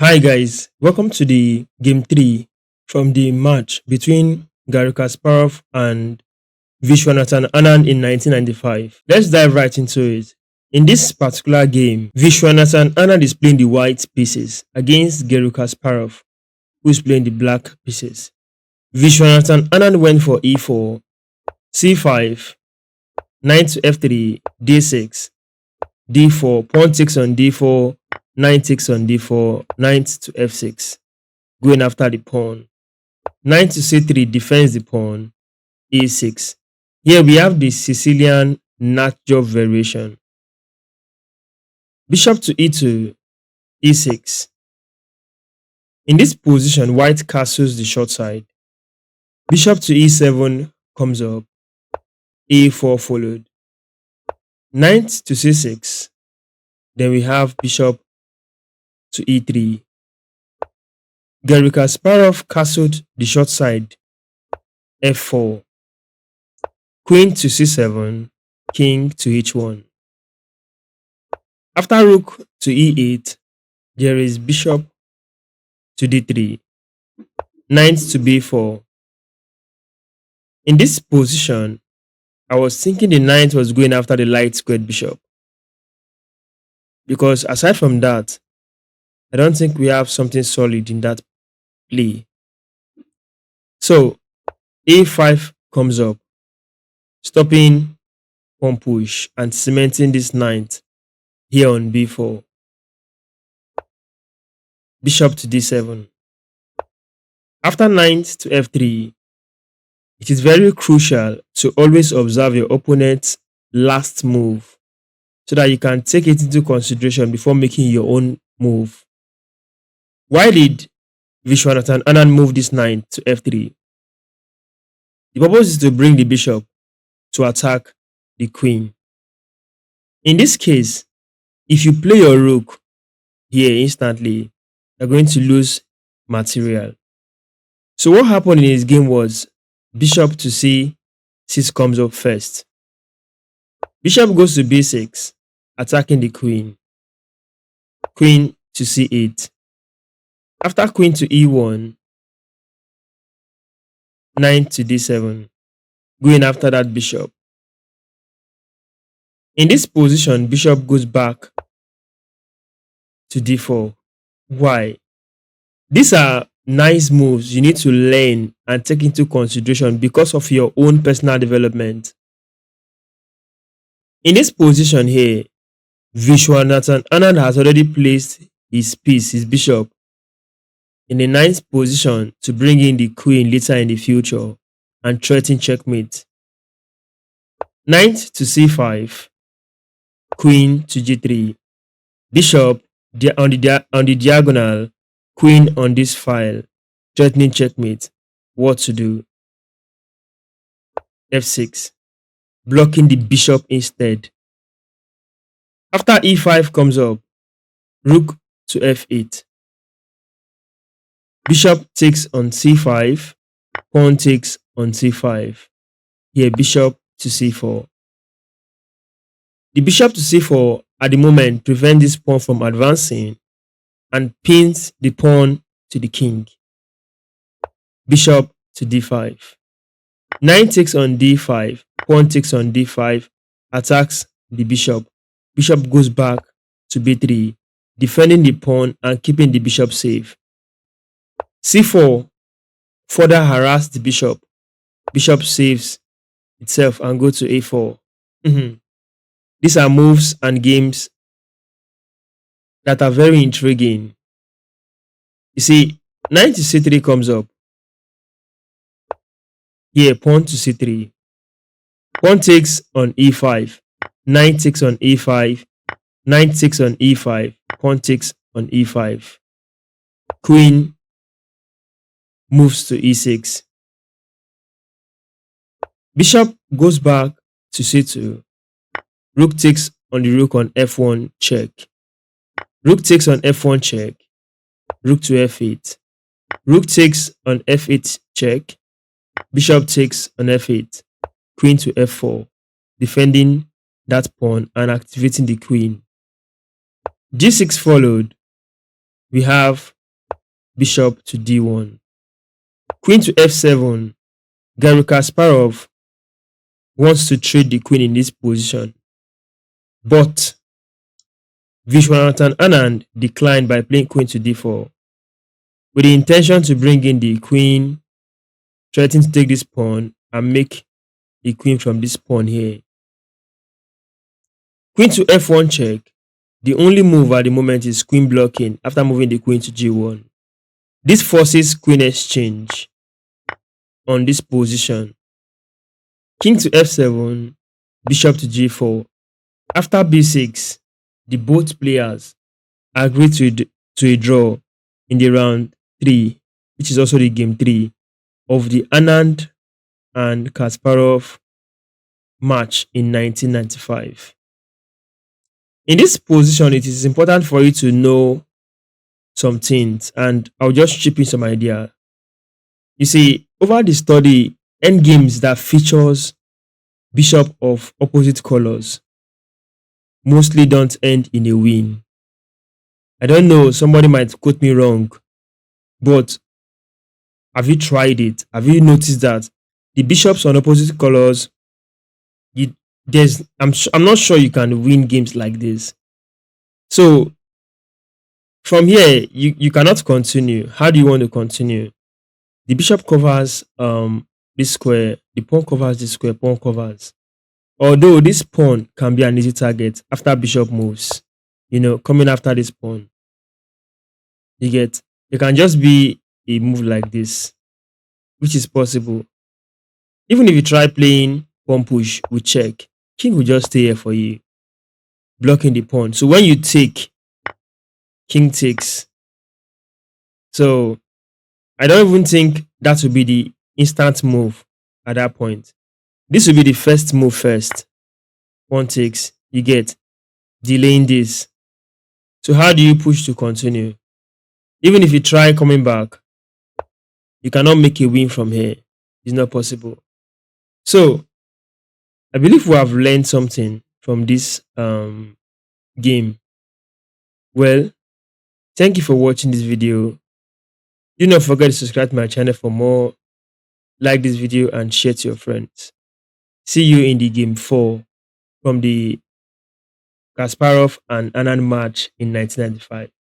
Hi guys, welcome to the game 3 from the match between Gary Kasparov and Vishwanathan Anand in 1995. Let's dive right into it. In this particular game, Vishwanathan Anand is playing the white pieces against Gary Kasparov, who is playing the black pieces. Vishwanathan Anand went for e4, c5, knight to f3, d6, d4, pawn takes on d4, knight takes on d4, knight to f6, going after the pawn. Knight to c3 defends the pawn, e6. Here we have the Sicilian nut job variation. Bishop to e2, e6. In this position, white castles the short side. Bishop to e7 comes up, a4 followed. Knight to c6. Then we have bishop to e3. Gary Kasparov castled the short side, f4. Queen to c7, king to h1. After rook to e8, there is bishop to d3, knight to b4. In this position, I was thinking the knight was going after the light squared bishop. Because aside from that, I don't think we have something solid in that play. So, a5 comes up, stopping pawn push and cementing this knight here on b4. Bishop to d7. After knight to f3, it is very crucial to always observe your opponent's last move so that you can take it into consideration before making your own move. Why did Vishwanathan Anand move this knight to f3? The purpose is to bring the bishop to attack the queen. In this case, if you play your rook here instantly, you're going to lose material. So what happened in his game was bishop to c6 comes up first. Bishop goes to b6, attacking the queen. Queen to c8. After queen to e1, knight to d7, going after that bishop. In this position, bishop goes back to d4. Why? These are nice moves you need to learn and take into consideration because of your own personal development. In this position here, Vishwanathan Anand has already placed his piece, his bishop, in a nice position to bring in the queen later in the future and threaten checkmate. Knight to c5, queen to g3, bishop on the diagonal, queen on this file, threatening checkmate. What to do? f6, blocking the bishop instead. After e5 comes up, rook to f8. Bishop takes on c5, pawn takes on c5. Here bishop to c4. The bishop to c4 at the moment prevents this pawn from advancing and pins the pawn to the king. Bishop to d5. Knight takes on d5, pawn takes on d5, attacks the bishop. Bishop goes back to b3, defending the pawn and keeping the bishop safe. c4 further harass the bishop. Bishop saves itself and go to a4. These are moves and games that are very intriguing. You see, knight to c3 comes up. Here, pawn to c3. Pawn takes on e5. Knight takes on e5. Knight takes on e5. Pawn takes on e5. Queen moves to e6. Bishop goes back to c2. Rook takes on the rook on f1 check. Rook takes on f1 check. Rook to f8. Rook takes on f8 check. Bishop takes on f8. Queen to f4, defending that pawn and activating the queen. g6 followed. we have bishop to d1. Queen to f7. Garry Kasparov wants to trade the queen in this position, but Vishwanathan Anand declined by playing queen to d4 with the intention to bring in the queen, threatening to take this pawn and make a queen from this pawn here. Queen to f1 check. The only move at the moment is queen blocking after moving the queen to g1. This forces queen exchange on this position. King to f7, bishop to g4. After b6, the both players agree to a draw in the round 3, which is also the game 3 of the Anand and Kasparov match in 1995. In this position, it is important for you to know some things, and I'll just chip in some idea. You see, over the study, endgames that features bishop of opposite colors mostly don't end in a win. I don't know, somebody might quote me wrong, but have you tried it? Have you noticed that the bishops on opposite colors, you, I'm not sure you can win games like this. So from here, you cannot continue. How do you want to continue? The bishop covers this square, the pawn covers this square, pawn covers. Although this pawn can be an easy target after bishop moves, coming after this pawn. You get, it can just be a move like this, which is possible. Even if you try playing pawn push with check, king will just stay here for you, blocking the pawn. So when you take, king takes. So I don't even think that will be the instant move at that point. This will be the first move first. Pawn takes, you get, delaying this. So how do you push to continue? Even if you try coming back, you cannot make a win from here. It's not possible. So I believe we have learned something from this game. Well, thank you for watching this video. Do not forget to subscribe to my channel for more. Like this video and share to your friends. See you in the game 4 from the Kasparov and Anand match in 1995.